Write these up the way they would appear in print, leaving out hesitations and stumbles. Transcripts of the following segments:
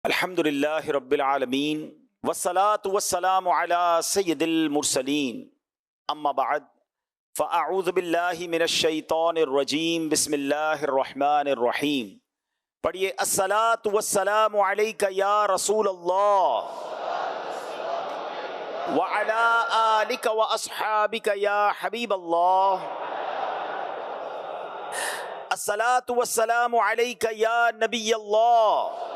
الحمدللہ رب العالمین والصلاة والسلام علی سید المرسلین اما بعد فاعوذ باللہ من الشیطان الرجیم بسم اللہ الرحمن الرحیم پڑھیے الصلاة والسلام علیک یا رسول اللہ وعلی آلک واصحابک یا حبیب اللہ الصلاة والسلام علیک یا نبی اللہ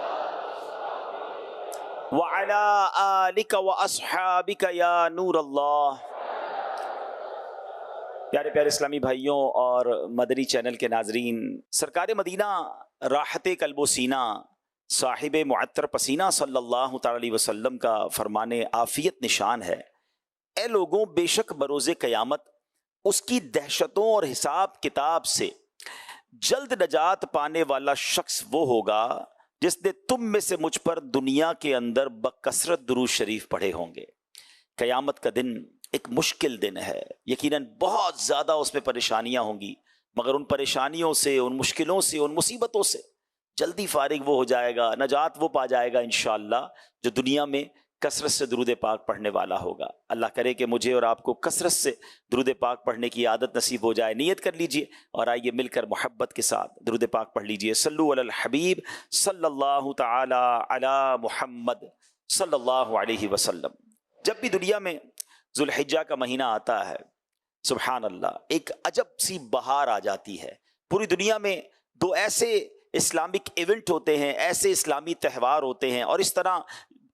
وعلی آلک واصحابک یا نور اللہ۔ پیارے پیارے اسلامی بھائیوں اور مدنی چینل کے ناظرین، سرکار مدینہ راحت قلب و سینہ صاحب معطر پسینہ صلی اللہ تعالی علیہ وسلم کا فرمان عافیت نشان ہے، اے لوگوں بے شک بروز قیامت اس کی دہشتوں اور حساب کتاب سے جلد نجات پانے والا شخص وہ ہوگا جس نے تم میں سے مجھ پر دنیا کے اندر بکثرت درود شریف پڑھے ہوں گے۔ قیامت کا دن ایک مشکل دن ہے، یقیناً بہت زیادہ اس میں پریشانیاں ہوں گی، مگر ان پریشانیوں سے، ان مشکلوں سے، ان مصیبتوں سے جلدی فارغ وہ ہو جائے گا، نجات وہ پا جائے گا انشاءاللہ جو دنیا میں کثرت سے درود پاک پڑھنے والا ہوگا۔ اللہ کرے کہ مجھے اور آپ کو کثرت سے درود پاک پڑھنے کی عادت نصیب ہو جائے۔ نیت کر لیجئے اور آئیے مل کر محبت کے ساتھ درود پاک پڑھ لیجئے۔ صلو علی الحبیب صلی اللہ تعالی علی محمد صلی اللہ علیہ وسلم۔ جب بھی دنیا میں ذوالحجہ کا مہینہ آتا ہے، سبحان اللہ، ایک عجب سی بہار آ جاتی ہے۔ پوری دنیا میں دو ایسے اسلامک ایونٹ ہوتے ہیں، ایسے اسلامی تہوار ہوتے ہیں اور اس طرح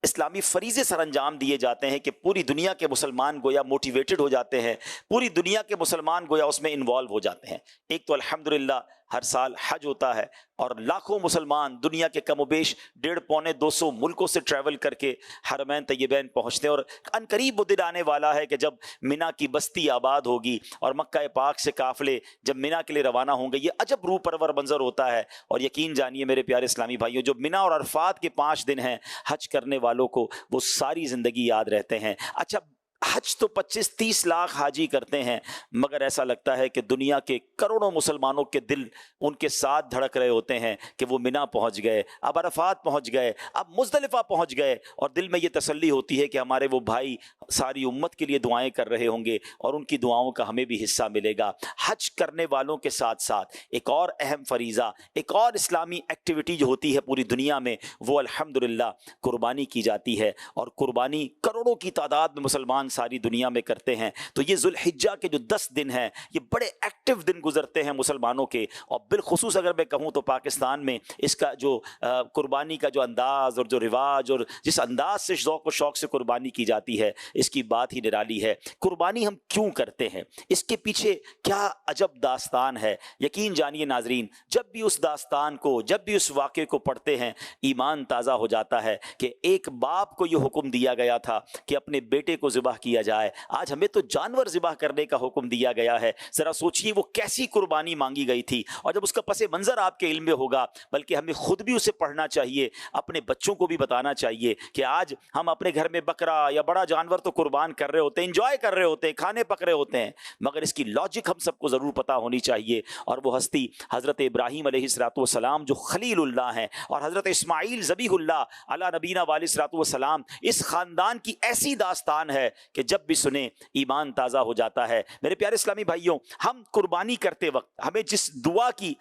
اسلامی فریضے سر انجام دیے جاتے ہیں کہ پوری دنیا کے مسلمان گویا موٹیویٹڈ ہو جاتے ہیں، پوری دنیا کے مسلمان گویا اس میں انوالو ہو جاتے ہیں۔ ایک تو الحمدللہ ہر سال حج ہوتا ہے اور لاکھوں مسلمان دنیا کے کم و بیش 150-200 ملکوں سے ٹریول کر کے حرمین طیبین پہنچتے ہیں، اور ان قریب وہ دن آنے والا ہے کہ جب منا کی بستی آباد ہوگی اور مکہ پاک سے قافلے جب منا کے لیے روانہ ہوں گے۔ یہ عجب روح پرور منظر ہوتا ہے، اور یقین جانیے میرے پیارے اسلامی بھائیوں، جو منا اور عرفات کے 5 دن ہیں، حج کرنے والوں کو وہ ساری زندگی یاد رہتے ہیں۔ اچھا، حج تو 25-30 لاکھ حاجی کرتے ہیں، مگر ایسا لگتا ہے کہ دنیا کے کروڑوں مسلمانوں کے دل ان کے ساتھ دھڑک رہے ہوتے ہیں کہ وہ منا پہنچ گئے، اب عرفات پہنچ گئے، اب مزدلفہ پہنچ گئے، اور دل میں یہ تسلی ہوتی ہے کہ ہمارے وہ بھائی ساری امت کے لیے دعائیں کر رہے ہوں گے اور ان کی دعاؤں کا ہمیں بھی حصہ ملے گا۔ حج کرنے والوں کے ساتھ ساتھ ایک اور اہم فریضہ، ایک اور اسلامی ایکٹیویٹی جو ہوتی ہے پوری دنیا میں، وہ الحمدللہ قربانی کی جاتی ہے، اور قربانی کروڑوں کی تعداد میں مسلمان ساری دنیا میں کرتے ہیں۔ تو یہ ذوالحجہ کے جو 10 دن ہیں، یہ بڑے ایکٹیو دن گزرتے ہیں مسلمانوں کے، اور بالخصوص اگر میں کہوں تو پاکستان میں اس کا جو قربانی کا جو انداز اور جو رواج اور جس انداز سے ذوق و شوق سے قربانی کی جاتی ہے، اس کی بات ہی نرالی ہے۔ قربانی ہم کیوں کرتے ہیں، اس کے پیچھے کیا عجب داستان ہے، یقین جانیے ناظرین، جب بھی اس داستان کو، جب بھی اس واقعے کو پڑھتے ہیں، ایمان تازہ ہو جاتا ہے کہ ایک باپ کو یہ حکم دیا گیا تھا کہ اپنے بیٹے کو ذبح کیا جائے، آج ہمیں تو جانور ذبح کرنے کا حکم دیا گیا ہے۔ ذرا سوچئے وہ کیسی قربانی مانگی گئی تھی، اور جب اس کا پس منظر آپ کے علم میں ہوگا، بلکہ ہمیں خود بھی اسے پڑھنا چاہیے، اپنے بچوں کو بھی بتانا چاہیے کہ آج ہم اپنے گھر میں بکرا یا بڑا جانور تو قربان کر رہے ہوتے ہیں، انجوائے کر رہے ہوتے ہیں، کھانے پک رہے ہوتے ہیں، مگر اس کی لاجک ہم سب کو ضرور پتہ ہونی چاہیے۔ اور وہ ہستی حضرت ابراہیم علیہ السلام جو خلیل اللہ ہیں، اور حضرت اسماعیل ذبیح اللہ علی نبینا علیہ السلام، اس خاندان کی ایسی داستان ہے کہ جب بھی سنیں ایمان تازہ ہو جاتا ہے۔ میرے پیارے اسلامی بھائیوں، ہم قربانی کرتے وقت ہمیں جس دعا کی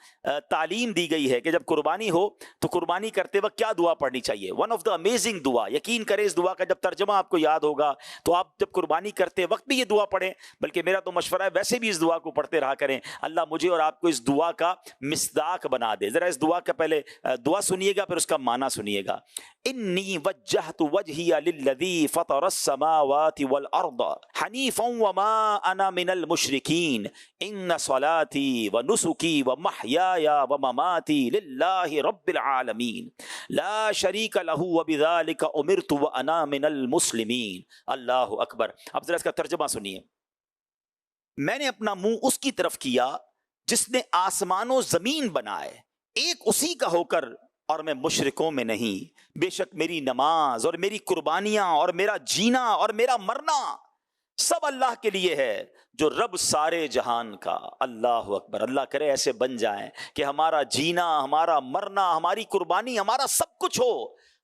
تعلیم دی گئی ہے کہ جب قربانی ہو تو قربانی کرتے وقت کیا دعا پڑھنی چاہیے، ون آف دا امیزنگ دعا، یقین کریں اس دعا کا جب ترجمہ آپ کو یاد ہوگا تو آپ جب قربانی کرتے وقت بھی یہ دعا پڑھیں، بلکہ میرا تو مشورہ ہے ویسے بھی اس دعا کو پڑھتے رہا کریں۔ اللہ مجھے اور آپ کو اس دعا کا مصداق بنا دے۔ ذرا اس دعا کا پہلے دعا سنیے گا، پھر اس کا معنی سنیے گا۔ انی وجہت وجہی للذی فطر السماوات والارض حنیفا وما انا من المشرکین ان صلاتی ونسکی ومحیای ومماتی للہ رب العالمین لا شریک لہ وبذلک امرت وانا من المسلمین۔ اللہ اکبر۔ اب ذرا اس کا ترجمہ سنیے۔ میں نے اپنا منہ اس کی طرف کیا جس نے آسمان و زمین بنائے، ایک اسی کا ہو کر، اور میں مشرکوں میں نہیں۔ بے شک میری نماز اور میری قربانیاں اور میرا جینا اور میرا مرنا سب اللہ کے لیے ہے جو رب سارے جہان کا۔ اللہ اکبر۔ اللہ کرے ایسے بن جائیں کہ ہمارا جینا، ہمارا مرنا، ہماری قربانی، ہمارا سب کچھ ہو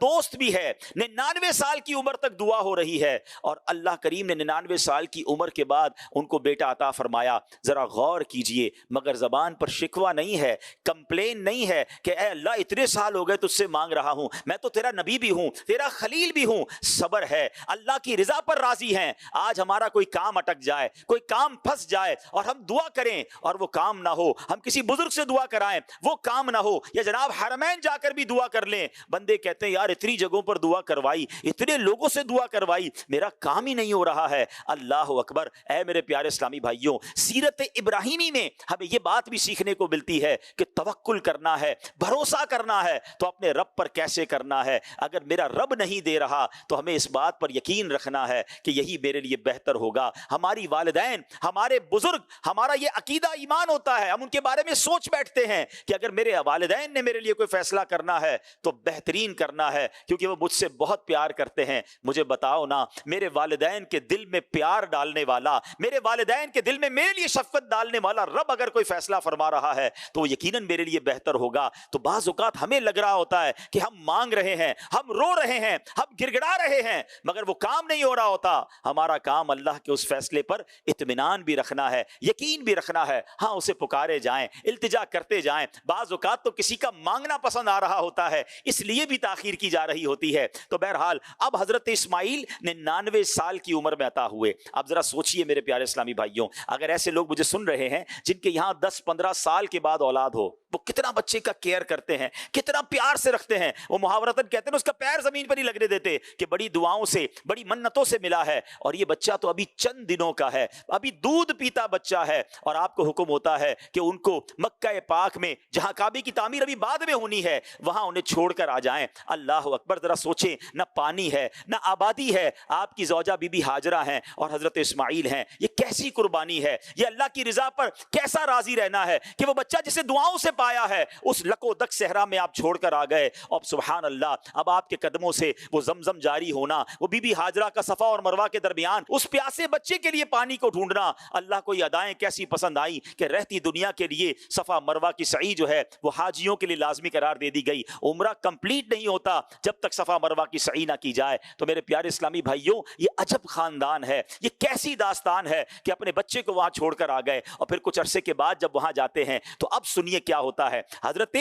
دوست بھی ہے, 99 سال کی عمر تک دعا ہو رہی ہے, اور اللہ کریم نے 99 سال کی عمر کے بعد ان کو بیٹا عطا فرمایا. ذرا غور کیجئے, مگر زبان پر شکوہ نہیں ہے, کمپلین نہیں ہے کہ اے اللہ اتنے سال ہو گئے تجھ سے مانگ رہا ہوں, میں تو تیرا نبی بھی ہوں, تیرا خلیل بھی ہوں. صبر ہے, اللہ کی رضا پر راضی ہیں. آج ہمارا کوئی کام اٹک جائے, کوئی کام پھنس جائے اور ہم دعا کریں اور وہ کام نہ ہو, ہم کسی بزرگ سے دعا کرائیں وہ کام نہ ہو, یا جناب حرمین جا کر بھی دعا کر لیں, بندے کہتے ہیں یار اتنی جگہوں پر دعا کروائی, اتنے لوگوں سے دعا کروائی, میرا کام ہی نہیں ہو رہا ہے. اللہ اکبر. اے میرے پیارے اسلامی بھائیوں, سیرت ابراہیمی میں ہمیں یہ بات بھی سیکھنے کو ملتی ہے کہ توکل کرنا ہے, بھروسہ کرنا ہے تو اپنے رب پر کیسے کرنا ہے. اگر میرا رب نہیں دے رہا تو ہمیں اس بات پر یقین رکھنا ہے کہ یہی میرے لیے بہتر ہوگا. ہماری والدین, ہمارے بزرگ, ہمارا یہ عقیدہ ایمان ہوتا ہے, ہم ان کے بارے میں سوچ بیٹھتے ہیں کہ اگر میرے والدین نے میرے لیے کوئی فیصلہ کرنا ہے تو بہترین کرنا ہے, کیونکہ وہ مجھ سے بہت پیار کرتے ہیں. مجھے بتاؤ نا, میرے والدین کے دل میں پیار ڈالنے والا, میرے والدین کے دل میں میرے لیے شفقت ڈالنے والا رب اگر کوئی فیصلہ فرما رہا ہے تو وہ یقیناً میرے لیے بہتر ہوگا. تو بعض اوقات ہمیں لگ رہا ہوتا ہے کہ ہم مانگ رہے ہیں, ہم رو رہے ہیں, ہم گڑ گڑا رہے ہیں, مگر وہ کام نہیں ہو رہا ہوتا. ہمارا کام اللہ کے اس فیصلے پر اطمینان بھی رکھنا ہے, یقین بھی رکھنا ہے. ہاں, اسے پکارے جائیں, التجا کرتے جائیں. بعض اوقات تو کسی کا مانگنا پسند آ رہا ہوتا ہے, اس لیے بھی تاخیر کی جا رہی ہوتی ہے. تو بہرحال اب حضرت اسماعیل 99 سال کی عمر میں عطا ہوئے. اب ذرا سوچئے میرے پیارے اسلامی بھائیوں, اگر ایسے لوگ مجھے سن رہے ہیں جن کے یہاں 10-15 سال کے بعد اولاد ہو, وہ کتنا بچے کا کیئر کرتے ہیں, کتنا پیار سے رکھتے ہیں. وہ محاورتاً کہتے ہیں اس کا پیر زمین پر ہی لگنے دیتے کہ بڑی دعاؤں سے, بڑی منتوں سے ملا ہے, اور یہ بچہ تو ابھی چند دنوں کا ہے, ابھی دودھ پیتا بچہ ہے, اور آپ کو حکم ہوتا ہے کہ ان کو مکہ پاک میں, جہاں کعبے کی تعمیر ابھی بعد میں ہونی ہے, وہاں انہیں چھوڑ کر آ جائیں. اللہ اکبر. ذرا سوچیں, نہ پانی ہے نہ آبادی ہے, آپ کی زوجہ بی بی ہاجرہ ہیں اور حضرت اسماعیل ہیں. یہ کیسی قربانی ہے, یہ اللہ کی رضا پر کیسا راضی رہنا ہے کہ وہ بچہ جسے دعاؤں سے پایا ہے اس لک و دک صحرا میں آپ چھوڑ کر آ گئے. اور سبحان اللہ, اب آپ کے قدموں سے وہ زمزم جاری ہونا, وہ بی بی ہاجرہ کا صفا اور مروہ کے درمیان اس پیاسے بچے کے لیے پانی کو ڈھونڈنا. اللہ کو یہ ادائیں کیسی پسند آئی کہ رہتی دنیا کے لیے صفا مروہ کی سعی جو ہے وہ حاجیوں کے لیے لازمی قرار دے دی گئی. عمرہ کمپلیٹ نہیں ہوتا جب تک صفا مروہ کی سعی نہ کی جائے. تو میرے پیارے اسلامی بھائیوں, یہ عجب خاندان ہے, یہ کیسی داستان ہے کہ اپنے بچے کو وہاں چھوڑ کر آ گئے, اور پھر کچھ عرصے کے بعد جب وہاں جاتے ہیں تو اب سنیے کیا ہوتا ہے. حضرت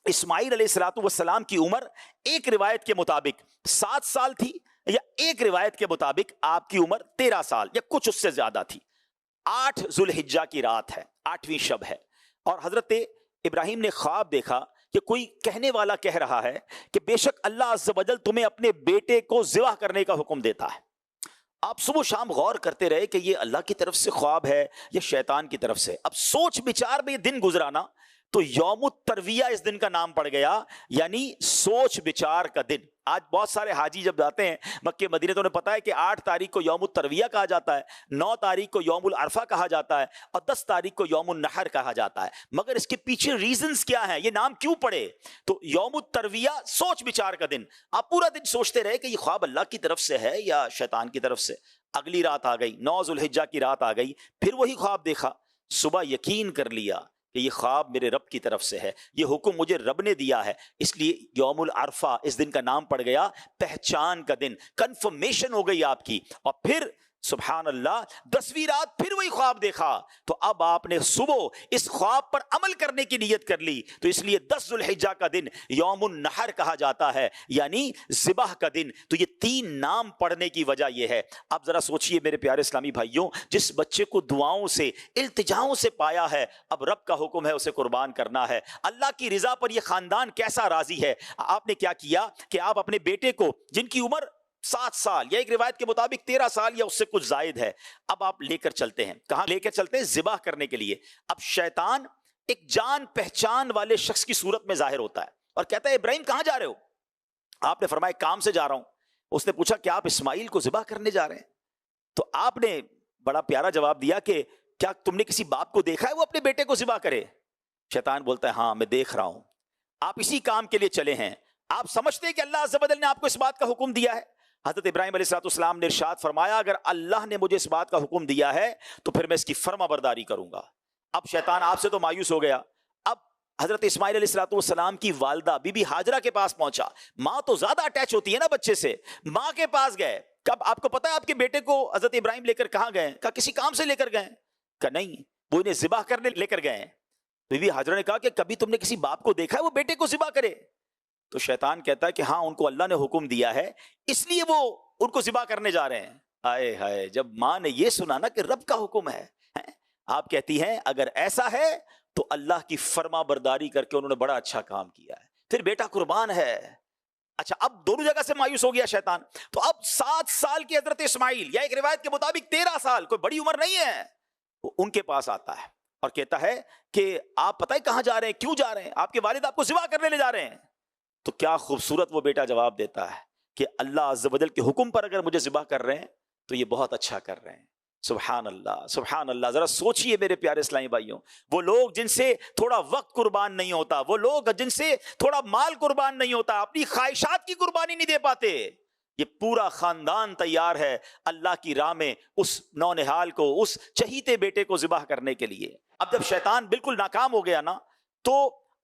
اسماعیل علیہ السلام کی عمر ایک روایت کے مطابق 7 سال تھی, یا ایک روایت کے مطابق آپ کی عمر 13 سال یا کچھ اس سے زیادہ تھی. 8 ذوالحجہ کی رات ہے, 8ویں شب ہے, اور حضرت ابراہیم نے خواب دیکھا کہ کوئی کہنے والا کہہ رہا ہے کہ بے شک اللہ عز و جل تمہیں اپنے بیٹے کو ذبح کرنے کا حکم دیتا ہے. آپ صبح و شام غور کرتے رہے کہ یہ اللہ کی طرف سے خواب ہے یا شیطان کی طرف سے. اب سوچ بچار میں یہ دن گزرانا تو یوم الترویہ اس دن کا نام پڑ گیا, یعنی سوچ بچار کا دن. آج بہت سارے حاجی جب جاتے ہیں مکہ مدینہ تو انہیں پتا ہے کہ 8 تاریخ کو یوم الترویہ کہا جاتا ہے, 9 تاریخ کو یوم العرفہ کہا جاتا ہے, اور 10 تاریخ کو یوم النحر کہا جاتا ہے. مگر اس کے پیچھے ریزنز کیا ہیں, یہ نام کیوں پڑے؟ تو یوم الترویہ سوچ بچار کا دن. آپ پورا دن سوچتے رہے کہ یہ خواب اللہ کی طرف سے ہے یا شیطان کی طرف سے. اگلی رات آ گئی, 9 ذوالحجہ کی رات آ گئی, پھر وہی خواب دیکھا. صبح یقین کر لیا کہ یہ خواب میرے رب کی طرف سے ہے, یہ حکم مجھے رب نے دیا ہے, اس لیے یوم العرفہ اس دن کا نام پڑ گیا پہچان کا دن. کنفرمیشن ہو گئی آپ کی. اور پھر سبحان اللہ 10ویں رات پھر وہی خواب دیکھا, تو اب آپ نے صبح اس خواب پر عمل کرنے کی نیت کر لی. تو اس لیے 10 ذوالحجہ کا دن یوم النحر کہا جاتا ہے, یعنی ذبح کا دن. تو یہ 3 نام پڑھنے کی وجہ یہ ہے. اب ذرا سوچئے میرے پیارے اسلامی بھائیوں, جس بچے کو دعاؤں سے التجاؤں سے پایا ہے, اب رب کا حکم ہے اسے قربان کرنا ہے. اللہ کی رضا پر یہ خاندان کیسا راضی ہے. آپ نے کیا کیا کہ آپ اپنے بیٹے کو, جن کی عمر 7 سال یا ایک روایت کے مطابق 13 سال یا اس سے کچھ زائد ہے, اب آپ لے کر چلتے ہیں. کہاں لے کر چلتے ہیں؟ ذبح کرنے کے لیے. اب شیطان ایک جان پہچان والے شخص کی صورت میں ظاہر ہوتا ہے اور کہتا ہے ابراہیم کہاں جا رہے ہو؟ آپ نے فرمایا کام سے جا رہا ہوں. اس نے پوچھا کیا آپ اسماعیل کو ذبح کرنے جا رہے ہیں؟ تو آپ نے بڑا پیارا جواب دیا کہ کیا تم نے کسی باپ کو دیکھا ہے وہ اپنے بیٹے کو ذبح کرے؟ شیطان بولتا ہے ہاں میں دیکھ رہا ہوں. آپ اسی کام کے لیے چلے ہیں. آپ سمجھتے ہیں کہ اللہ عز و جل نے آپ کو اس بات کا حکم دیا ہے. حضرت ابراہیم علیہ السلام نے ارشاد فرمایا اگر اللہ نے مجھے اس بات کا حکم دیا ہے تو پھر میں اس کی فرما برداری کروں گا. اب شیطان آپ سے تو مایوس ہو گیا, اب حضرت اسماعیل علیہ السلام کی والدہ بی بی ہاجرہ کے پاس پہنچا. ماں تو زیادہ اٹیچ ہوتی ہے نا بچے سے, ماں کے پاس گئے. کب آپ کو پتا ہے آپ کے بیٹے کو حضرت ابراہیم لے کر کہاں گئے؟ کہا کسی کام سے لے کر گئے. کہا نہیں, وہ انہیں ذبح کرنے لے کر گئے. بی بی ہاجرہ نے کہا کہ کبھی تم نے کسی باپ کو دیکھا ہے وہ بیٹے کو ذبح کرے؟ تو شیطان کہتا ہے کہ ہاں, ان کو اللہ نے حکم دیا ہے اس لیے وہ ان کو ذبح کرنے جا رہے ہیں. ہائے ہائے, جب ماں نے یہ سنا نا کہ رب کا حکم ہے, آپ کہتی ہیں اگر ایسا ہے تو اللہ کی فرما برداری کر کے انہوں نے بڑا اچھا کام کیا ہے, پھر بیٹا قربان ہے. اچھا, اب دونوں جگہ سے مایوس ہو گیا شیطان. تو اب 7 سال کے حضرت اسماعیل, یا ایک روایت کے مطابق 13 سال, کوئی بڑی عمر نہیں ہے, وہ ان کے پاس آتا ہے اور کہتا ہے کہ آپ پتہ ہے کہاں جا رہے ہیں, کیوں جا رہے ہیں, آپ کے والد آپ کو ذبح کرنے لے جا رہے ہیں. تو کیا خوبصورت وہ بیٹا جواب دیتا ہے کہ اللہ عز و جل کے حکم پر اگر مجھے ذبح کر رہے ہیں تو یہ بہت اچھا کر رہے ہیں. سبحان اللہ, سبحان اللہ. ذرا سوچئے میرے پیارے اسلامی بھائیوں, وہ لوگ جن سے تھوڑا وقت قربان نہیں ہوتا, وہ لوگ جن سے تھوڑا مال قربان نہیں ہوتا, اپنی خواہشات کی قربانی نہیں دے پاتے, یہ پورا خاندان تیار ہے اللہ کی راہ میں اس نونہال کو, اس چہیتے بیٹے کو ذبح کرنے کے لیے. اب جب شیطان بالکل ناکام ہو گیا نا, تو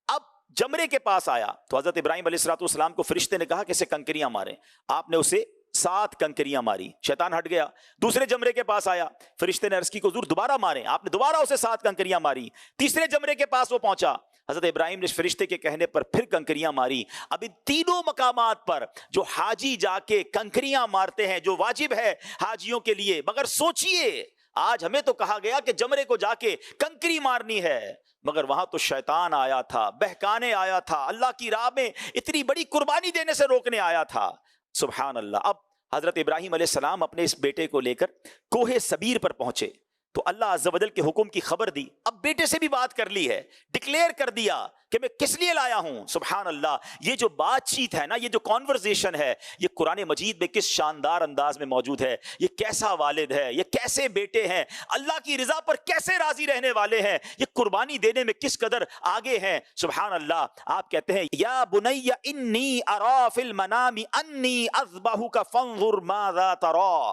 اب جمرے کے پاس آیا تو حضرت ابراہیم علیہ السلام کو فرشتے نے کہا کہ اسے کنکریاں ماریں. آپ نے اسے 7 کنکریاں ماری, شیطان ہٹ گیا. دوسرے جمرے کے پاس آیا, فرشتے نے عرض کی کہ حضور دوبارہ ماریں, آپ نے دوبارہ اسے 7 کنکریاں ماری. تیسرے جمرے کے پاس وہ پہنچا, حضرت ابراہیم نے فرشتے کے کہنے پر پھر کنکریاں ماری. اب ان تینوں مقامات پر جو حاجی جا کے کنکریاں مارتے ہیں, جو واجب ہے حاجیوں کے لیے, مگر سوچئے آج ہمیں تو کہا گیا کہ جمرے کو جا کے کنکری مارنی ہے, مگر وہاں تو شیطان آیا تھا, بہکانے آیا تھا, اللہ کی راہ میں اتنی بڑی قربانی دینے سے روکنے آیا تھا. سبحان اللہ. اب حضرت ابراہیم علیہ السلام اپنے اس بیٹے کو لے کر کوہ صبیر پر پہنچے تو اللہ عز و جل کے حکم کی خبر دی. اب بیٹے سے بھی بات کر لی ہے, ڈکلیئر کر دیا کہ میں کس لیے لایا ہوں. سبحان اللہ. یہ جو بات چیت ہے نا, یہ جو کانورزیشن ہے, یہ قرآن مجید میں کس شاندار انداز میں موجود ہے. یہ کیسا والد ہے, یہ کیسے بیٹے ہیں, اللہ کی رضا پر کیسے راضی رہنے والے ہیں, یہ قربانی دینے میں کس قدر آگے ہیں. سبحان اللہ. آپ کہتے ہیں یا بنی انی ارا فی المنام انی اذبحک فانظر ماذا ترا,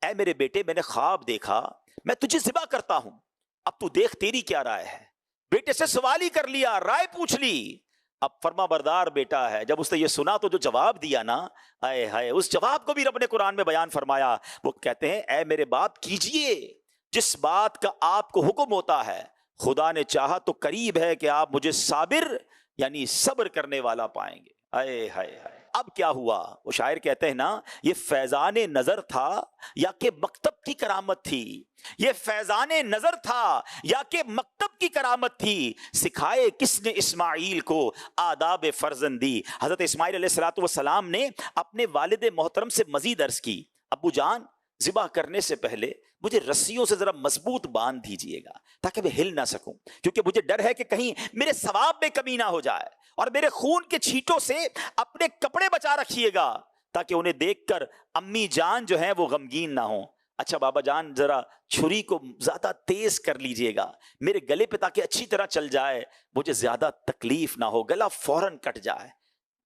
اے میرے بیٹے میں نے خواب دیکھا میں تجھے ذبح کرتا ہوں, اب تو دیکھ تیری کیا رائے ہے. بیٹے سے سوال ہی کر لیا, رائے پوچھ لی. اب فرما بردار بیٹا ہے, جب اس نے یہ سنا تو جو جواب دیا نا, آئے ہائے, اس جواب کو بھی رب نے قرآن میں بیان فرمایا. وہ کہتے ہیں اے میرے باپ کیجئے جس بات کا آپ کو حکم ہوتا ہے, خدا نے چاہا تو قریب ہے کہ آپ مجھے صابر یعنی صبر کرنے والا پائیں گے. آئے ہائے ہائے. اب کیا ہوا؟ وہ شاعر کہتے ہیں نا, یہ فیضان نظر تھا یا کہ مکتب کی کرامت تھی, یہ فیضان نظر تھا یا کہ مکتب کی کرامت تھی, سکھائے کس نے اسماعیل کو آداب فرزندی. حضرت اسماعیل علیہ السلام نے اپنے والد محترم سے مزید عرض کی, ابو جان ذبح کرنے سے پہلے مجھے رسیوں سے ذرا مضبوط باندھ دیجئے گا تاکہ میں ہل نہ سکوں, کیونکہ مجھے ڈر ہے کہ کہیں میرے ثواب میں کمی نہ ہو جائے, اور میرے خون کے چھینٹوں سے اپنے کپڑے بچا رکھیے گا تاکہ انہیں دیکھ کر امی جان جو ہیں وہ غمگین نہ ہوں. اچھا بابا جان ذرا چھری کو زیادہ تیز کر لیجئے گا میرے گلے پہ تاکہ اچھی طرح چل جائے, مجھے زیادہ تکلیف نہ ہو, گلا فوراً کٹ جائے,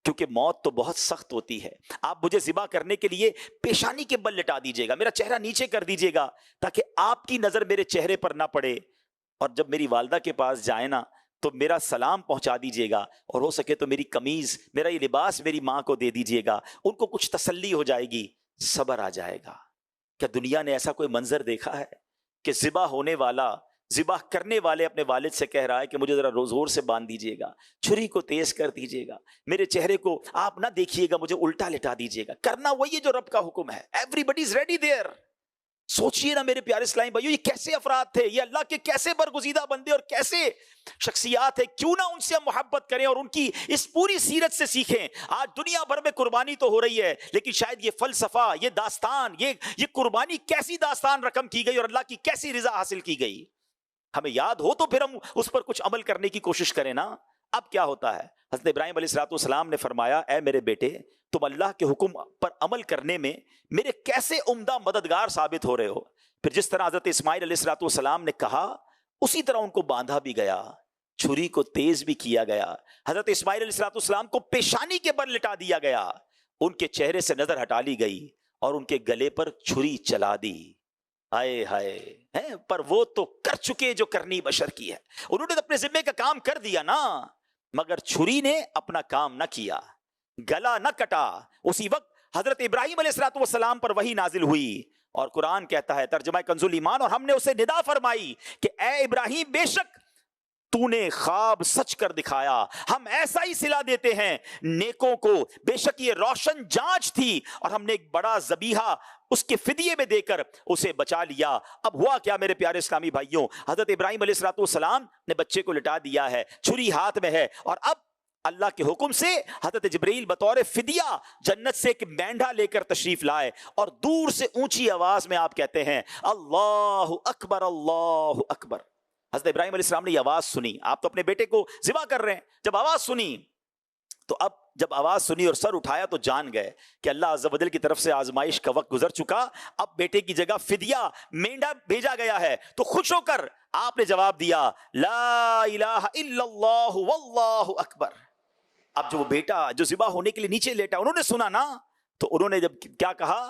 کیونکہ موت تو بہت سخت ہوتی ہے. آپ مجھے ذبح کرنے کے لیے پیشانی کے بل لٹا دیجئے گا, میرا چہرہ نیچے کر دیجئے گا تاکہ آپ کی نظر میرے چہرے پر نہ پڑے, اور جب میری والدہ کے پاس جائیں نا تو میرا سلام پہنچا دیجئے گا, اور ہو سکے تو میری قمیض, میرا یہ لباس میری ماں کو دے دیجئے گا, ان کو کچھ تسلی ہو جائے گی, صبر آ جائے گا. کیا دنیا نے ایسا کوئی منظر دیکھا ہے کہ ذبح ہونے والا, ذبح کرنے والے اپنے والد سے کہہ رہا ہے کہ مجھے ذرا زور سے باندھ دیجئے گا, چھری کو تیز کر دیجئے گا, میرے چہرے کو آپ نہ دیکھیے گا, مجھے الٹا لٹا دیجئے گا. کرنا وہی ہے جو رب کا حکم ہے. Everybody is ready there. سوچئے نا میرے پیارے اسلامی بھائیو, یہ کیسے افراد تھے, یہ اللہ کے کیسے برگزیدہ بندے اور کیسے شخصیات ہیں. کیوں نہ ان سے ہم محبت کریں اور ان کی اس پوری سیرت سے سیکھیں. آج دنیا بھر میں قربانی تو ہو رہی ہے, لیکن شاید یہ فلسفہ, یہ داستان, یہ قربانی کیسی داستان رقم کی گئی اور اللہ کی کیسی رضا حاصل کی گئی, ہمیں یاد ہو تو پھر ہم اس پر کچھ عمل کرنے کی کوشش کریں نا. اب کیا ہوتا ہے, حضرت ابراہیم علیہ السلام نے فرمایا اے میرے بیٹے, تم اللہ کے حکم پر عمل کرنے میں میرے کیسے عمدہ مددگار ثابت ہو رہے ہو. پھر جس طرح حضرت اسماعیل علیہ السلام نے کہا اسی طرح ان کو باندھا بھی گیا, چھری کو تیز بھی کیا گیا. حضرت اسماعیل علیہ السلام کو پیشانی کے بل لٹا دیا گیا, ان کے چہرے سے نظر ہٹا لی گئی اور ان کے گلے پر چھری چلا دی. ہائے ہائے ہیں، پر وہ تو کر چکے جو کرنی بشر کی ہے. انہوں نے اپنے ذمے کا کام کر دیا نا، مگر چھری نے اپنا کام نہ کیا، گلا نہ کٹا. اسی وقت حضرت ابراہیم علیہ الصلوۃ والسلام پر وحی نازل ہوئی، اور قرآن کہتا ہے ترجمہ کنز الایمان، اور ہم نے اسے ندا فرمائی کہ اے ابراہیم بے شک تو نے خواب سچ کر دکھایا، ہم ایسا ہی صلہ دیتے ہیں نیکوں کو. بے شک یہ روشن جانچ تھی، اور ہم نے ایک بڑا ذبیحہ اس کے فدیے میں دے کر اسے بچا لیا. اب ہوا کیا میرے پیارے اسلامی بھائیوں، حضرت ابراہیم علیہ الصلوۃ والسلام نے بچے کو لٹا دیا ہے، چھری ہاتھ میں ہے، اور اب اللہ کے حکم سے حضرت جبرائیل بطور فدیہ جنت سے ایک مینڈھا لے کر تشریف لائے، اور دور سے اونچی آواز میں آپ کہتے ہیں اللہ اکبر اللہ اکبر. حضرت ابراہیم علیہ السلام نے یہ آواز سنی، آپ تو اپنے بیٹے کو ذبح کر رہے ہیں، جب آواز سنی تو اب جب آواز سنی اور سر اٹھایا تو جان گئے کہ اللہ عز و جل کی طرف سے آزمائش کا وقت گزر چکا، اب بیٹے کی جگہ فدیہ مینڈا بھیجا گیا ہے. تو خوش ہو کر آپ نے جواب دیا لا الہ الا اللہ واللہ اکبر. اب جو وہ بیٹا جو ذبح ہونے کے لیے نیچے لیٹا، انہوں نے سنا نا، تو انہوں نے جب کیا کہا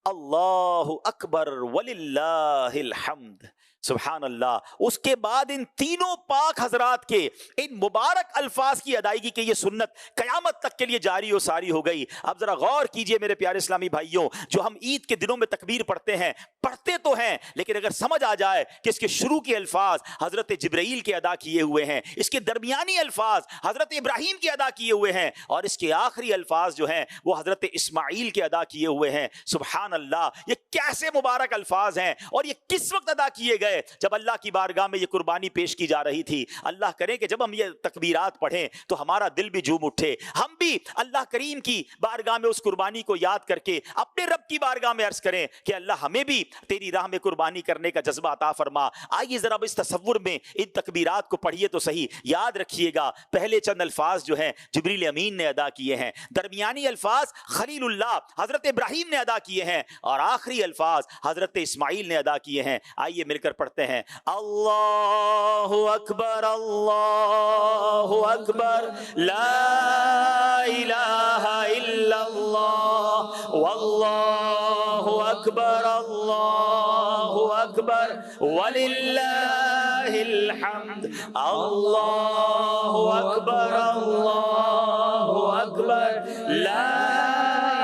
اللہ اکبر وللہ الحمد، سبحان اللہ. اس کے بعد ان تینوں پاک حضرات کے ان مبارک الفاظ کی ادائیگی کی یہ سنت قیامت تک کے لیے جاری و ساری ہو گئی. اب ذرا غور کیجئے میرے پیارے اسلامی بھائیوں، جو ہم عید کے دنوں میں تکبیر پڑھتے ہیں، پڑھتے تو ہیں، لیکن اگر سمجھ آ جائے کہ اس کے شروع کے الفاظ حضرت جبرائیل کے ادا کیے ہوئے ہیں، اس کے درمیانی الفاظ حضرت ابراہیم کے ادا کیے ہوئے ہیں، اور اس کے آخری الفاظ جو ہیں وہ حضرت اسماعیل کے ادا کیے ہوئے ہیں، سبحان اللہ، یہ کیسے مبارک الفاظ ہیں، اور یہ کس وقت ادا کیے گئے؟ جب اللہ کی بارگاہ میں یہ قربانی پیش کی جا رہی تھی. اللہ کرے کہ جب ہم یہ تکبیرات پڑھیں تو ہمارا دل بھی جھوم اٹھے، ہم بھی اللہ کریم کی بارگاہ میں اس قربانی کو یاد کر کے اپنے رب کی بارگاہ میں عرض کریں کہ اللہ ہمیں بھی تیری راہ میں قربانی کرنے کا جذبہ عطا فرما. آئیے ذرا اس تصور میں ان تکبیرات کو پڑھیے تو صحیح. یاد رکھیے گا پہلے چند الفاظ جو ہیں جبریل امین نے ادا کیے ہیں، درمیانی الفاظ خلیل اللہ حضرت ابراہیم نے ادا کیے ہیں، اور آخری الفاظ حضرت اسماعیل نے ادا کیے ہیں. آئیے مل کر پڑھتے ہیں اللہ اکبر اللہ اکبر لا الہ الا اللہ واللہ اکبر اللہ اکبر وللہ الحمد اللہ اکبر اللہ اکبر لا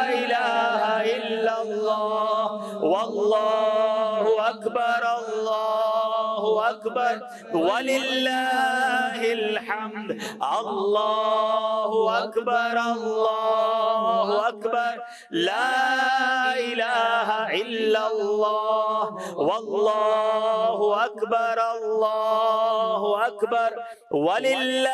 الہ الا اللہ واللہ اکبر اللہ اکبر وللہ الحمد اللہ اکبر اللہ اکبر لا الہ الا اللہ واللہ اکبر اللہ اکبر وللہ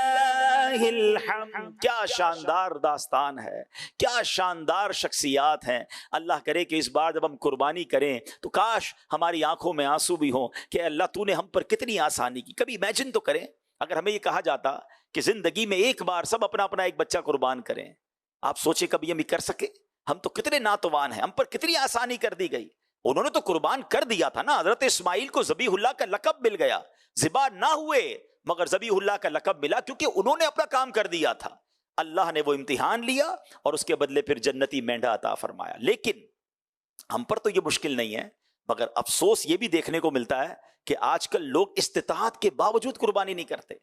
الحمد. کیا شاندار داستان ہے، کیا شاندار شخصیات ہیں. اللہ کرے کہ اس بار جب ہم قربانی کریں تو کاش ہماری آنکھوں میں آنسو بھی ہوں کہ اللہ تو نے ہم پر کتنی آسانی کی. کبھی امیجن تو کریں اگر ہمیں یہ کہا جاتا کہ زندگی میں ایک بار سب اپنا اپنا ایک بچہ قربان کریں. آپ سوچیں کبھی ہم یہ کر سکے؟ ہم تو کتنے ناتوان ہیں، ہم پر کتنی آسانی کر دی گئی. انہوں نے تو قربان کر دیا تھا نا. حضرت اسماعیل کو ذبیح اللہ کا لقب مل گیا، ذبح نہ ہوئے مگر ذبیح اللہ کا لقب ملا کیونکہ انہوں نے اپنا کام کر دیا تھا. اللہ نے وہ امتحان لیا اور اس کے بدلے پھر جنتی مینڈھا عطا فرمایا. لیکن ہم پر تو یہ مشکل نہیں ہے، مگر افسوس یہ بھی دیکھنے کو ملتا ہے کہ آج کل لوگ استطاعت کے باوجود قربانی نہیں کرتے.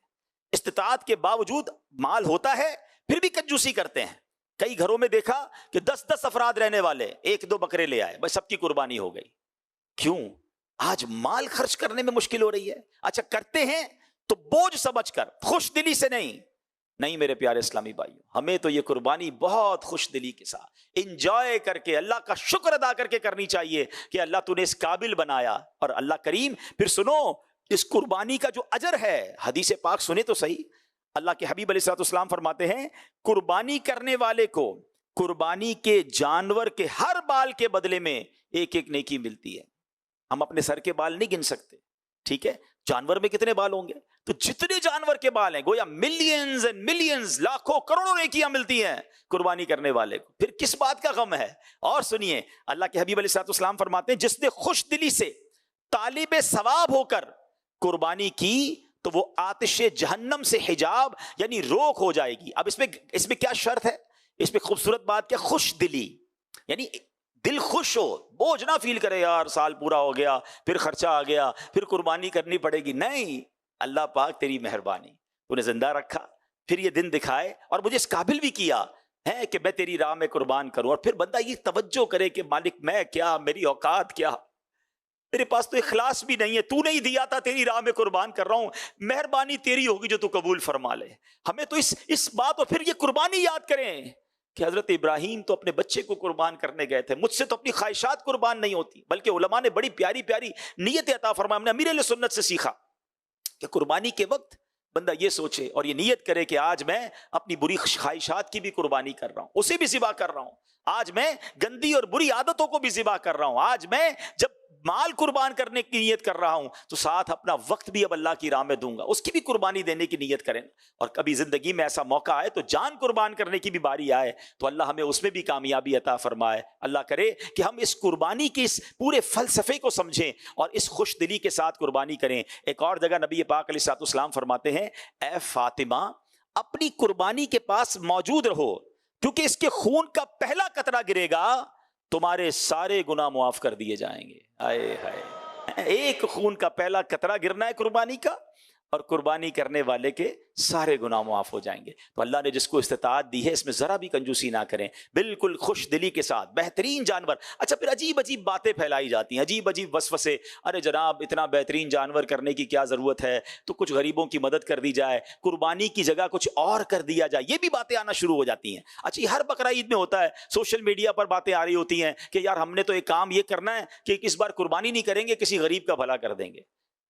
استطاعت کے باوجود مال ہوتا ہے پھر بھی کنجوسی کرتے ہیں. کئی گھروں میں دیکھا کہ 10 افراد رہنے والے 1-2 بکرے لے آئے، بس سب کی قربانی ہو گئی. کیوں؟ آج مال خرچ کرنے میں مشکل ہو رہی ہے. اچھا کرتے ہیں تو بوجھ سمجھ کر، خوش دلی سے نہیں میرے پیارے اسلامی بھائیوں، ہمیں تو یہ قربانی بہت خوش دلی کے ساتھ انجوائے کر کے اللہ کا شکر ادا کر کے کرنی چاہیے کہ اللہ تو نے اس قابل بنایا. اور اللہ کریم پھر سنو اس قربانی کا جو اجر ہے، حدیث پاک سنے تو صحیح. اللہ کے حبیب علیہ الصلوۃ والسلام فرماتے ہیں قربانی کرنے والے کو قربانی کے جانور کے ہر بال کے بدلے میں ایک ایک نیکی ملتی ہے. ہم اپنے سر کے بال نہیں گن سکتے، ٹھیک ہے؟ جانور میں کتنے بال ہوں گے؟ تو جتنے جانور کے بال ہیں گویا ملینز اینڈ ملینز، لاکھوں کروڑوں نیکیاں ملتی ہیں قربانی کرنے والے کو. پھر کس بات کا غم ہے؟ اور سنیے اللہ کے حبیب علیہ الصلوۃ والسلام فرماتے ہیں جس نے خوش دلی سے طالب ثواب ہو کر قربانی کی تو وہ آتش جہنم سے حجاب یعنی روک ہو جائے گی. اب اس میں کیا شرط ہے؟ اس میں خوبصورت بات کیا؟ خوش دلی. یعنی دل خوش ہو، بوجھ نہ فیل کرے یار سال پورا ہو گیا، پھر خرچہ آ گیا، پھر قربانی کرنی پڑے گی. نہیں، اللہ پاک تیری مہربانی، تو نے زندہ رکھا، پھر یہ دن دکھائے اور مجھے اس قابل بھی کیا ہے کہ میں تیری راہ میں قربان کروں. اور پھر بندہ یہ توجہ کرے کہ مالک میں کیا، میری اوقات کیا، میرے پاس تو اخلاص بھی نہیں ہے، تو نہیں دیا تھا، تیری راہ میں قربان کر رہا ہوں، مہربانی تیری ہوگی جو تو قبول فرما لے. ہمیں تو اس بات اور پھر یہ قربانی یاد کریں کہ حضرت ابراہیم تو اپنے بچے کو قربان کرنے گئے تھے. مجھ سے تو اپنی خواہشات قربان نہیں ہوتی، بلکہ علماء نے بڑی پیاری پیاری نیت عطا فرمائی. ہم نے امیر اہل سنت سے سیکھا کہ قربانی کے وقت بندہ یہ سوچے اور یہ نیت کرے کہ آج میں اپنی بری خواہشات کی بھی قربانی کر رہا ہوں، اسے بھی ذبح کر رہا ہوں. آج میں گندی اور بری عادتوں کو بھی ذبح کر رہا ہوں. آج میں جب مال قربان کرنے کی نیت کر رہا ہوں تو ساتھ اپنا وقت بھی اب اللہ کی راہ میں دوں گا، اس کی بھی قربانی دینے کی نیت کریں. اور کبھی زندگی میں ایسا موقع آئے تو جان قربان کرنے کی بھی باری آئے تو اللہ ہمیں اس میں بھی کامیابی عطا فرمائے. اللہ کرے کہ ہم اس قربانی کے اس پورے فلسفے کو سمجھیں اور اس خوش دلی کے ساتھ قربانی کریں. ایک اور جگہ نبی پاک علیہ الصلوۃ والسلام فرماتے ہیں، اے فاطمہ اپنی قربانی کے پاس موجود رہو، کیونکہ اس کے خون کا پہلا قطرہ گرے گا تمہارے سارے گناہ معاف کر دیے جائیں گے. ہائے ہائے، ایک خون کا پہلا قطرہ گرنا ہے قربانی کا، اور قربانی کرنے والے کے سارے گناہ معاف ہو جائیں گے. تو اللہ نے جس کو استطاعت دی ہے اس میں ذرا بھی کنجوسی نہ کریں، بالکل خوش دلی کے ساتھ بہترین جانور. اچھا پھر عجیب عجیب باتیں پھیلائی جاتی ہیں، عجیب عجیب وسوسے، ارے جناب اتنا بہترین جانور کرنے کی کیا ضرورت ہے، تو کچھ غریبوں کی مدد کر دی جائے، قربانی کی جگہ کچھ اور کر دیا جائے، یہ بھی باتیں آنا شروع ہو جاتی ہیں. اچھا یہ ہر بقرہ عید میں ہوتا ہے، سوشل میڈیا پر باتیں آ رہی ہوتی ہیں کہ یار ہم نے تو ایک کام یہ کرنا ہے کہ اس بار قربانی نہیں کریں گے، کسی غریب کا بھلا کر دیں گے.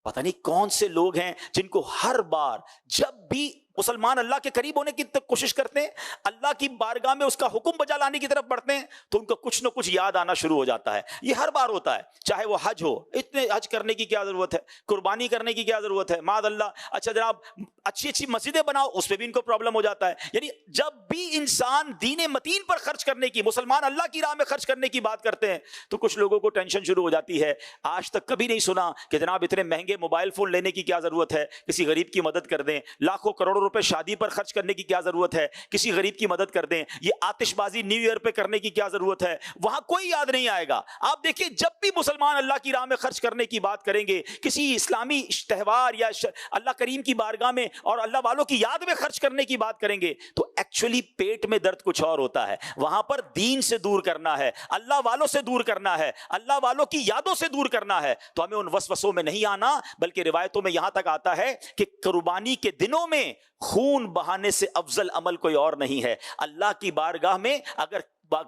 پتہ نہیں کون سے لوگ ہیں جن کو ہر بار جب بھی مسلمان اللہ کے قریب ہونے کی کوشش کرتے ہیں، اللہ کی بارگاہ میں اس کا حکم بجا لانے کی طرف بڑھتے ہیں، تو ان کو کچھ نہ کچھ یاد آنا شروع ہو جاتا ہے. یہ ہر بار ہوتا ہے، چاہے وہ حج ہو، اتنے حج کرنے کی کیا ضرورت ہے، قربانی کرنے کی کیا ضرورت ہے، معاذ اللہ. اچھا جناب اچھی اچھی مسجدیں بناؤ، اس پہ بھی ان کو پرابلم ہو جاتا ہے. یعنی جب بھی انسان دین متین پر خرچ کرنے کی، مسلمان اللہ کی راہ میں خرچ کرنے کی بات کرتے ہیں تو کچھ لوگوں کو ٹینشن شروع ہو جاتی ہے. آج تک کبھی نہیں سنا کہ جناب اتنے مہنگے موبائل فون لینے کی کیا ضرورت ہے، کسی غریب کی مدد کر دیں. لاکھوں کروڑوں روپے شادی پر خرچ کرنے کی کیا ضرورت ہے، کسی غریب کی مدد کر دیں. یہ آتش بازی نیو ایئر پہ کرنے کی کیا ضرورت ہے، وہاں کوئی یاد نہیں آئے گا. آپ دیکھیں جب بھی مسلمان اللہ کی راہ میں خرچ کرنے کی بات کریں گے، کسی اسلامی تہوار یا اللہ کریم کی بارگاہ میں اور اللہ والوں کی یاد میں خرچ کرنے کی بات کریں گے، تو ایکچولی پیٹ میں درد کچھ اور ہوتا ہے. وہاں پر دین سے دور کرنا ہے، اللہ والوں سے دور کرنا ہے، اللہ والوں کی یادوں سے دور کرنا ہے. تو ہمیں ان وسوسوں میں نہیں آنا، بلکہ روایتوں میں یہاں تک آتا ہے کہ قربانی کے دنوں میں خون بہانے سے افضل عمل کوئی اور نہیں ہے. اللہ کی بارگاہ میں اگر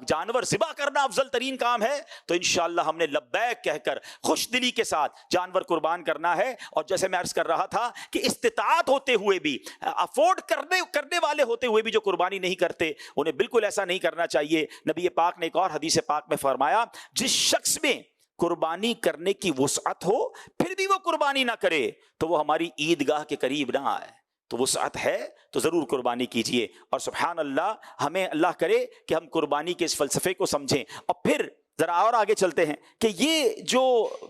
جانور ذبح کرنا افضل ترین کام ہے تو انشاءاللہ ہم نے لبیک کہہ کر خوش دلی کے ساتھ جانور قربان کرنا ہے. اور جیسے میں عرض کر رہا تھا کہ استطاعت ہوتے ہوئے بھی، افورڈ کرنے والے ہوتے ہوئے بھی جو قربانی نہیں کرتے، انہیں بالکل ایسا نہیں کرنا چاہیے. نبی پاک نے ایک اور حدیث پاک میں فرمایا، جس شخص میں قربانی کرنے کی وسعت ہو پھر بھی وہ قربانی نہ کرے تو وہ ہماری عیدگاہ کے قریب نہ آئے. تو وسعت ہے تو ضرور قربانی کیجئے. اور سبحان اللہ، ہمیں اللہ کرے کہ ہم قربانی کے اس فلسفے کو سمجھیں. اور پھر ذرا اور آگے چلتے ہیں کہ یہ جو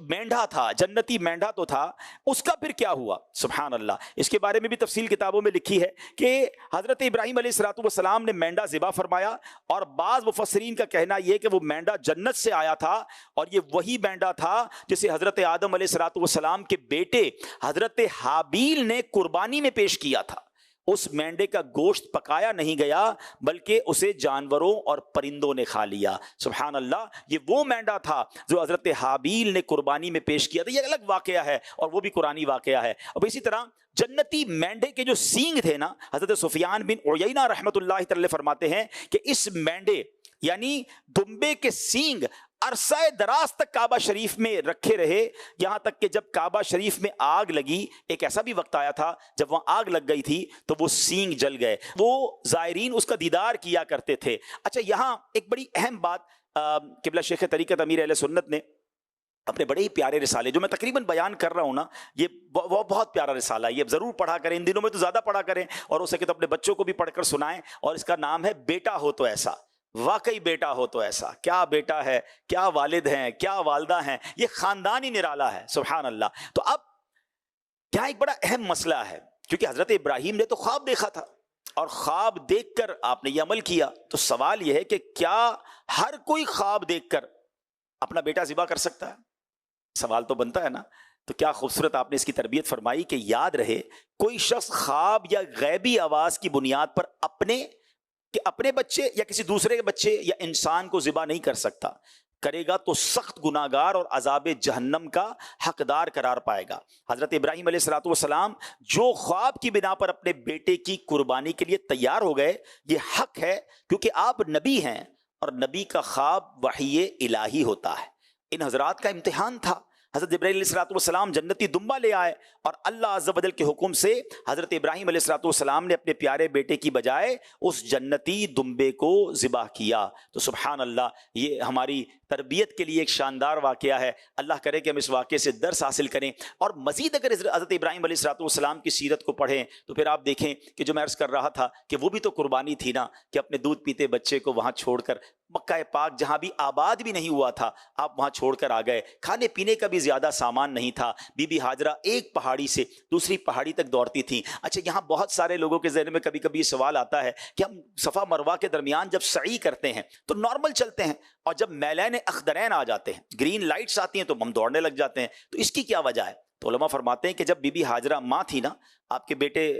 مینڈھا تھا، جنتی مینڈھا تو تھا، اس کا پھر کیا ہوا. سبحان اللہ، اس کے بارے میں بھی تفصیل کتابوں میں لکھی ہے کہ حضرت ابراہیم علیہ السلام نے مینڈھا ذبح فرمایا، اور بعض مفسرین کا کہنا یہ کہ وہ مینڈھا جنت سے آیا تھا، اور یہ وہی مینڈھا تھا جسے حضرت آدم علیہ السلام کے بیٹے حضرت حابیل نے قربانی میں پیش کیا تھا. اس مینڈے کا گوشت پکایا نہیں گیا بلکہ اسے جانوروں اور پرندوں نے کھا لیا. سبحان اللہ، یہ وہ مینڈا تھا جو حضرت حابیل نے قربانی میں پیش کیا تھا. یہ الگ واقعہ ہے اور وہ بھی قرآنی واقعہ ہے. اب اسی طرح جنتی مینڈے کے جو سینگ تھے نا، حضرت سفیان بن عیینہ رحمۃ اللہ تعالی فرماتے ہیں کہ اس مینڈے یعنی دمبے کے سینگ عرصہ دراز تک کعبہ شریف میں رکھے رہے، یہاں تک کہ جب کعبہ شریف میں آگ لگی، ایک ایسا بھی وقت آیا تھا جب وہاں آگ لگ گئی تھی تو وہ سینگ جل گئے. وہ زائرین اس کا دیدار کیا کرتے تھے. اچھا یہاں ایک بڑی اہم بات قبلہ شیخ طریقت امیر اہل سنت نے اپنے بڑے ہی پیارے رسالے جو میں تقریباً بیان کر رہا ہوں نا، یہ بہت پیارا رسالہ ہے، یہ ضرور پڑھا کریں. ان دنوں میں تو زیادہ پڑھا کریں، اور ہو سکے تو اپنے بچوں کو بھی پڑھ کر سنائیں. اور اس کا نام ہے بیٹا ہو تو ایسا. واقعی بیٹا ہو تو ایسا، کیا بیٹا ہے، کیا والد ہیں، کیا والدہ ہیں، یہ خاندان ہی نرالا ہے. سبحان اللہ. تو اب کیا ایک بڑا اہم مسئلہ ہے، کیونکہ حضرت ابراہیم نے تو خواب دیکھا تھا اور خواب دیکھ کر آپ نے یہ عمل کیا. تو سوال یہ ہے کہ کیا ہر کوئی خواب دیکھ کر اپنا بیٹا ذبح کر سکتا ہے؟ سوال تو بنتا ہے نا. تو کیا خوبصورت آپ نے اس کی تربیت فرمائی کہ یاد رہے کوئی شخص خواب یا غیبی آواز کی بنیاد پر اپنے بچے یا کسی دوسرے کے بچے یا انسان کو ذبح نہیں کر سکتا. کرے گا تو سخت گناہگار اور عذاب جہنم کا حقدار قرار پائے گا. حضرت ابراہیم علیہ الصلوۃ والسلام جو خواب کی بنا پر اپنے بیٹے کی قربانی کے لیے تیار ہو گئے، یہ حق ہے کیونکہ آپ نبی ہیں اور نبی کا خواب وحی الہی ہوتا ہے. ان حضرات کا امتحان تھا. حضرت ابراہیم علیہ الصلوۃ والسلام جنتی دمبا لے آئے اور اللہ عز و جل کے حکم سے حضرت ابراہیم علیہ الصلوۃ والسلام نے اپنے پیارے بیٹے کی بجائے اس جنتی دمبے کو ذبح کیا. تو سبحان اللہ، یہ ہماری تربیت کے لیے ایک شاندار واقعہ ہے. اللہ کرے کہ ہم اس واقعے سے درس حاصل کریں، اور مزید اگر حضرت ابراہیم علیہ الصلوۃ والسلام کی سیرت کو پڑھیں تو پھر آپ دیکھیں کہ جو میں عرض کر رہا تھا کہ وہ بھی تو قربانی تھی نا، کہ اپنے دودھ پیتے بچے کو وہاں چھوڑ کر مکہ پاک جہاں بھی آباد بھی نہیں ہوا تھا آپ وہاں چھوڑ کر آ گئے. کھانے پینے کا بھی زیادہ سامان نہیں تھا. بی بی ہاجرہ ایک پہاڑی سے دوسری پہاڑی تک دوڑتی تھیں. اچھا، یہاں بہت سارے لوگوں کے ذہن میں کبھی کبھی یہ سوال آتا ہے کہ ہم صفا مروہ کے درمیان جب سعی کرتے ہیں تو نارمل چلتے ہیں، اور جب میلین اخضرین آ جاتے ہیں، گرین لائٹس آتی ہیں، تو ہم دوڑنے لگ جاتے ہیں. تو اس کی کیا وجہ ہے؟ تو علماء فرماتے ہیں کہ جب بی بی ہاجرہ ماں تھی نا، آپ کے بیٹے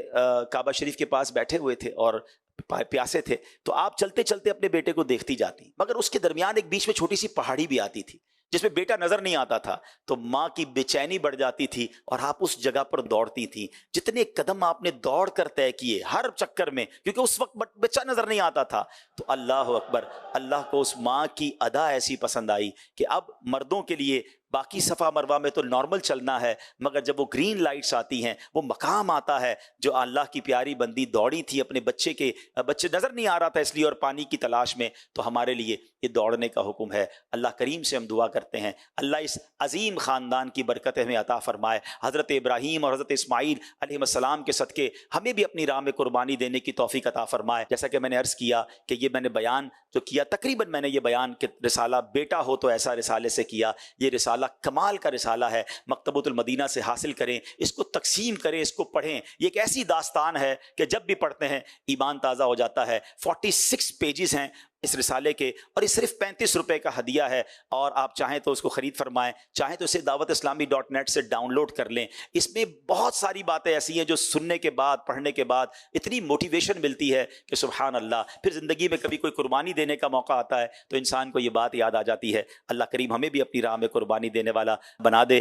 کعبہ شریف کے پاس بیٹھے ہوئے تھے اور پیاسے تھے، تو آپ چلتے چلتے اپنے بیٹے کو دیکھتی جاتی، مگر اس کے درمیان ایک بیچ میں چھوٹی سی پہاڑی بھی آتی تھی جس میں بیٹا نظر نہیں آتا تھا. تو ماں کی بے چینی بڑھ جاتی تھی اور آپ اس جگہ پر دوڑتی تھی. جتنے قدم آپ نے دوڑ کر طے کیے ہر چکر میں، کیونکہ اس وقت بچہ نظر نہیں آتا تھا. تو اللہ اکبر، اللہ کو اس ماں کی ادا ایسی پسند آئی کہ اب مردوں کے لیے باقی صفا مروہ میں تو نارمل چلنا ہے، مگر جب وہ گرین لائٹس آتی ہیں، وہ مقام آتا ہے جو اللہ کی پیاری بندی دوڑی تھی اپنے بچے نظر نہیں آ رہا تھا اس لیے اور پانی کی تلاش میں، تو ہمارے لیے یہ دوڑنے کا حکم ہے. اللہ کریم سے ہم دعا کرتے ہیں اللہ اس عظیم خاندان کی برکت ہمیں عطا فرمائے. حضرت ابراہیم اور حضرت اسماعیل علیہ السلام کے صدقے ہمیں بھی اپنی راہ میں قربانی دینے کی توفیق عطا فرمائے. جیسا کہ میں نے عرض کیا کہ یہ میں نے بیان جو کیا، تقریباً میں نے یہ بیان کہ رسالہ بیٹا ہو تو ایسا رسالے سے کیا. یہ رسالہ کمال کا رسالہ ہے. مکتبۃ المدینہ سے حاصل کریں، اس کو تقسیم کریں، اس کو پڑھیں. یہ ایک ایسی داستان ہے کہ جب بھی پڑھتے ہیں ایمان تازہ ہو جاتا ہے. 46 پیجز ہیں اس رسالے کے، اور یہ صرف 35 روپے کا ہدیہ ہے. اور آپ چاہیں تو اس کو خرید فرمائیں، چاہیں تو اسے dawatIslami.net سے ڈاؤن لوڈ کر لیں. اس میں بہت ساری باتیں ایسی ہیں جو سننے کے بعد، پڑھنے کے بعد اتنی موٹیویشن ملتی ہے کہ سبحان اللہ. پھر زندگی میں کبھی کوئی قربانی دینے کا موقع آتا ہے تو انسان کو یہ بات یاد آ جاتی ہے. اللہ کریم ہمیں بھی اپنی راہ میں قربانی دینے والا بنا دے.